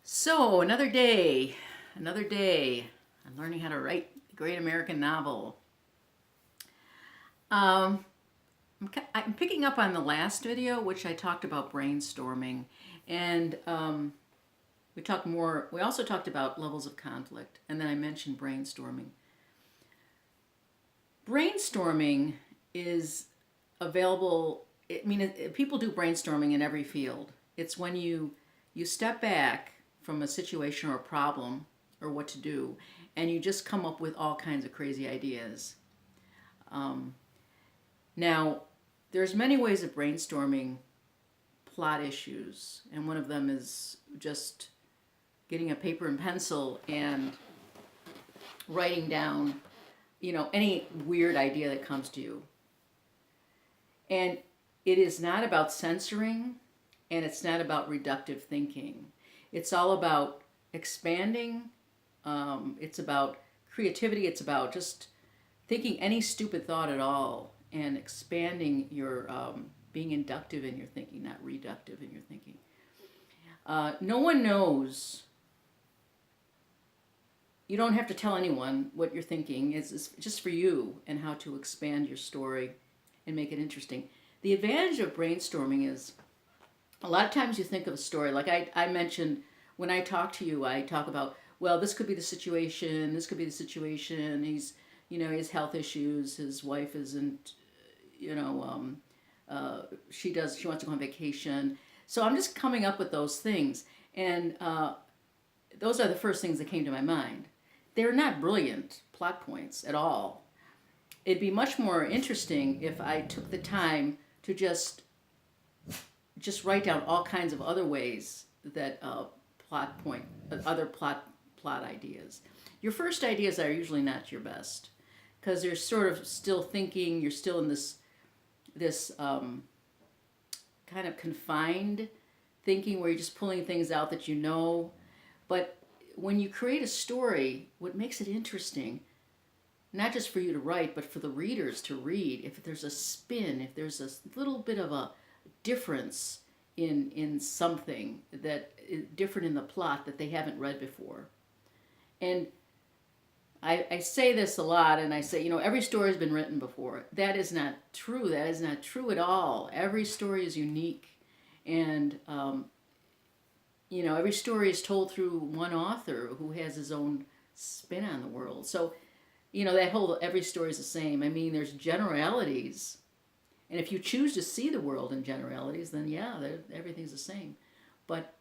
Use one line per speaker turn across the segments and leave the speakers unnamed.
So, another day. I'm learning how to write a great American novel. Um, I'm picking up on the last video, which I talked about brainstorming, and we also talked about levels of conflict, and then I mentioned brainstorming. Brainstorming is available. People do brainstorming in every field. It's when you step back from a situation or a problem or what to do, and you just come up with all kinds of crazy ideas. Um, Now, there's many ways of brainstorming plot issues, and one of them is just getting a paper and pencil and writing down, any weird idea that comes to you. And it is not about censoring, and it's not about reductive thinking. It's all about expanding. It's about creativity. It's about just thinking any stupid thought at all and expanding your, being inductive in your thinking, not reductive in your thinking. No one knows. You don't have to tell anyone what you're thinking. It's just for you and how to expand your story and make it interesting. The advantage of brainstorming is a lot of times you think of a story, like I mentioned when I talk to you, I talk about, well, this could be the situation, this could be the situation. He has health issues, his wife isn't, she wants to go on vacation. So I'm just coming up with those things. And those are the first things that came to my mind. They're not brilliant plot points at all. It'd be much more interesting if I took the time to just write down all kinds of other ways that other plot ideas. Your first ideas are usually not your best because you're sort of still thinking. You're still in this kind of confined thinking where you're just pulling things out that you know. But when you create a story, what makes it interesting, not just for you to write, but for the readers to read, if there's a spin, if there's a little bit of a difference in something that is different in the plot that they haven't read before. And I say this a lot, and I say, every story has been written before. That is not true. That is not true at all. Every story is unique. And every story is told through one author who has his own spin on the world. So, that whole every story is the same. I mean, there's generalities. And if you choose to see the world in generalities, then yeah, everything's the same. But,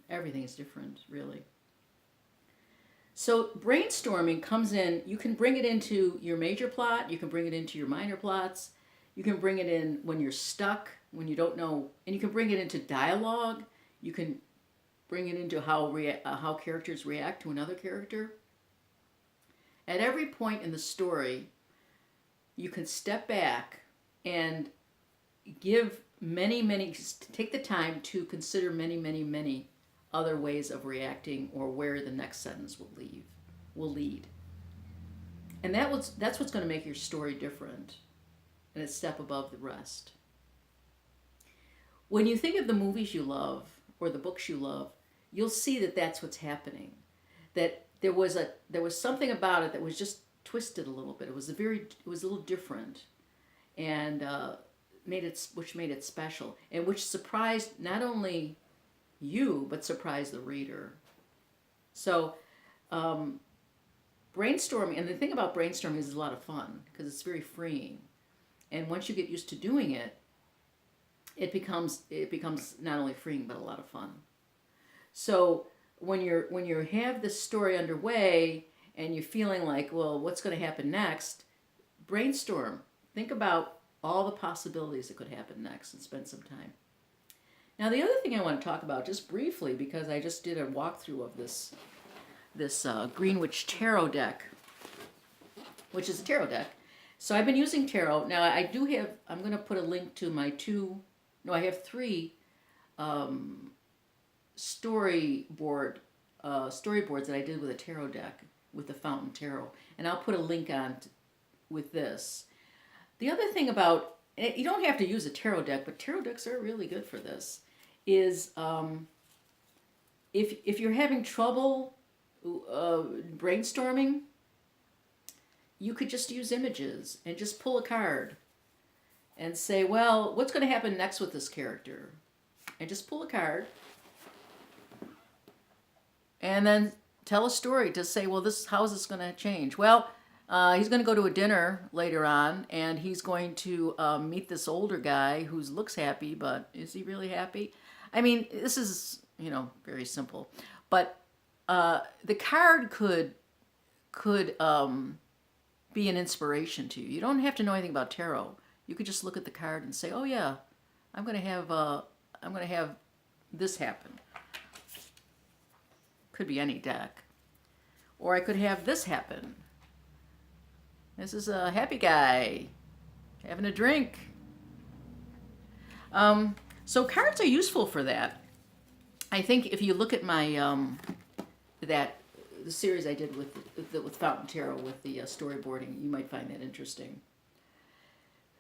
everything is different, really. So brainstorming comes in, you can bring it into your major plot, you can bring it into your minor plots, you can bring it in when you're stuck, when you don't know, and you can bring it into dialogue. You can bring it into how characters react to another character. At every point in the story, you can step back and take the time to consider many other ways of reacting or where the next sentence will lead. And that's what's going to make your story different and a step above the rest. When you think of the movies you love or the books you love, you'll see that that's what's happening. That there was something about it that was just twisted a little bit. It was a little different, and which made it special, and which surprised not only you but surprised the reader. So, brainstorming, and the thing about brainstorming is it's a lot of fun because it's very freeing, and once you get used to doing it, it becomes not only freeing but a lot of fun. So when you have this story underway and you're feeling like, well, what's going to happen next? Brainstorm. Think about all the possibilities that could happen next and spend some time. Now, the other thing I want to talk about just briefly, because I just did a walkthrough of this Greenwich Tarot deck, which is a tarot deck. So I've been using tarot. Now, I'm going to put a link to I have 3 storyboards that I did with a tarot deck, with the Fountain Tarot. And I'll put a link on with this. The other thing about, you don't have to use a tarot deck, but tarot decks are really good for this, is if you're having trouble brainstorming, you could just use images and just pull a card and say, well, what's going to happen next with this character? And just pull a card and then tell a story to say, well, how is this going to change? Well, he's going to go to a dinner later on, and he's going to meet this older guy who looks happy, but is he really happy? I mean, this is, very simple. But the card could be an inspiration to you. You don't have to know anything about tarot. You could just look at the card and say, oh yeah, I'm going to have this happen. Could be any deck. Or I could have this happen. This is a happy guy having a drink. So cards are useful for that. I think if you look at my the series I did with Fountain Tarot with the storyboarding, you might find that interesting.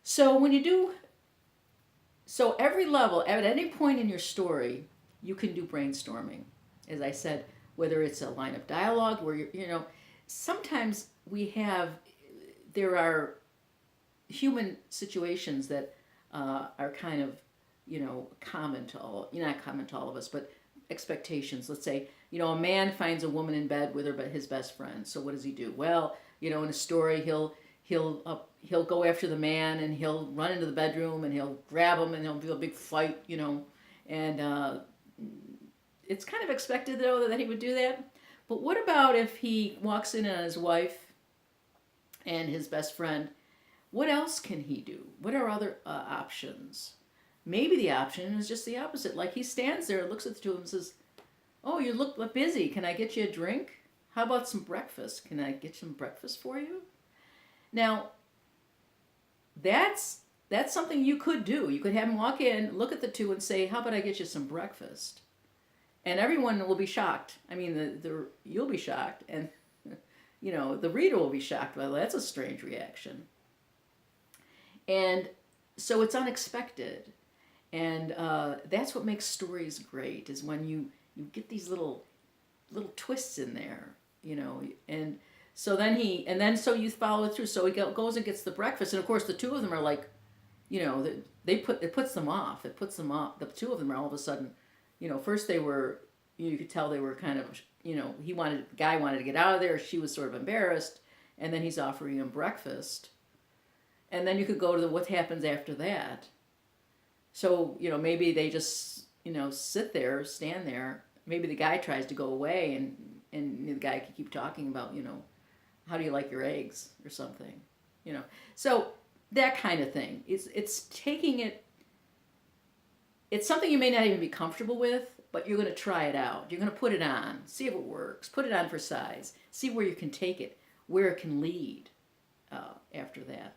So when you do, every level, at any point in your story, you can do brainstorming. As I said, whether it's a line of dialogue where sometimes there are human situations that are kind of, common to not common to all of us, but expectations. Let's say, a man finds a woman in bed with his best friend. So what does he do? Well, in a story, he'll go after the man, and he'll run into the bedroom, and he'll grab him, and there'll be a big fight, and it's kind of expected, though, that he would do that. But what about if he walks in on his wife and his best friend? What else can he do? What are other options? Maybe the option is just the opposite. Like, he stands there, looks at the two of them, and says, oh, you look busy. Can I get you a drink? How about some breakfast? Can I get some breakfast for you? Now, that's something you could do. You could have him walk in, look at the two, and say, how about I get you some breakfast? And everyone will be shocked. I mean, you'll be shocked, and the reader will be shocked. Well, that's a strange reaction. And so it's unexpected, and that's what makes stories great. Is when you get these little twists in there, and so so you follow it through. So he goes and gets the breakfast, and of course the two of them are like, it puts them off. It puts them off. The two of them are all of a sudden. First they were, you could tell they were kind of, the guy wanted to get out of there. She was sort of embarrassed. And then he's offering him breakfast. And then you could go to what happens after that. So, maybe they just, stand there. Maybe the guy tries to go away, and the guy could keep talking about, how do you like your eggs or something, So that kind of thing. It's taking it. It's something you may not even be comfortable with, but you're going to try it out. You're going to put it on, see if it works, put it on for size, see where you can take it, where it can lead after that.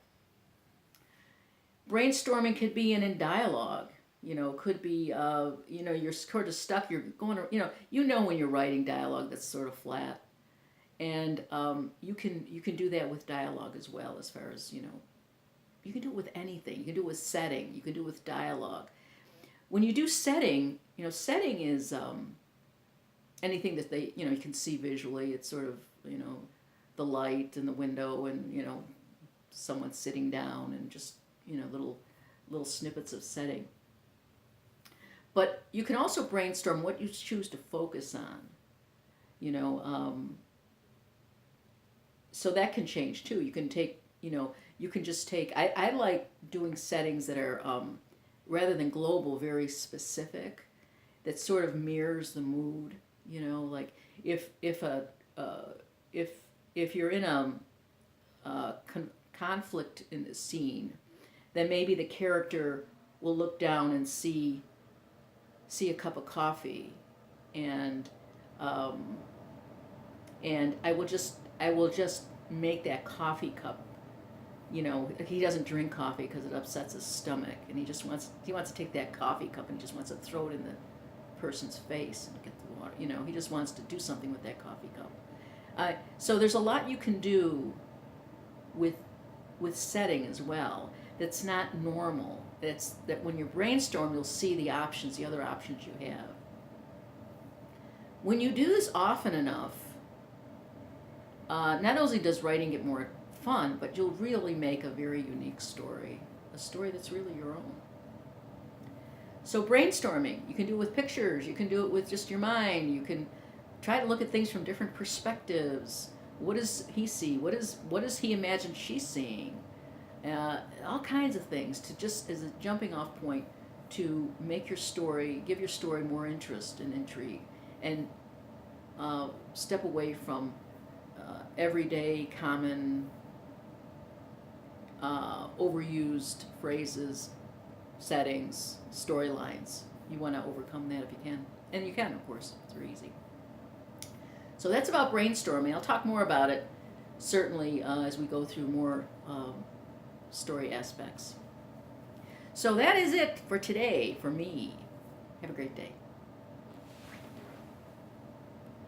Brainstorming could be in dialogue. Could be, you're sort of stuck. You're going, when you're writing dialogue that's sort of flat. And you can do that with dialogue as well, as far as, you can do it with anything. You can do it with setting. You can do it with dialogue. When you do setting, setting is anything that you can see visually. It's sort of, the light and the window and, someone sitting down and just, little snippets of setting. But you can also brainstorm what you choose to focus on, so that can change too. You can take, you can just take, I like doing settings that are, rather than global, very specific, that sort of mirrors the mood. Like if you're in a conflict in the scene, then maybe the character will look down and see a cup of coffee, and I will just make that coffee cup. He doesn't drink coffee because it upsets his stomach, and he wants to take that coffee cup and he just wants to throw it in the person's face and get the water. He just wants to do something with that coffee cup. So there's a lot you can do with setting as well. That's not normal. That when you brainstorm, you'll see the options, the other options you have. When you do this often enough, not only does writing get more fun, but you'll really make a very unique story, a story that's really your own. So brainstorming, you can do it with pictures, you can do it with just your mind, you can try to look at things from different perspectives. What does he see? What does he imagine she's seeing? All kinds of things to just as a jumping off point to make your story, give your story more interest and intrigue, and step away from everyday, common, overused phrases, settings, storylines. You want to overcome that if you can. And you can, of course. It's very easy. So that's about brainstorming. I'll talk more about it, certainly, as we go through more story aspects. So that is it for today, for me. Have a great day.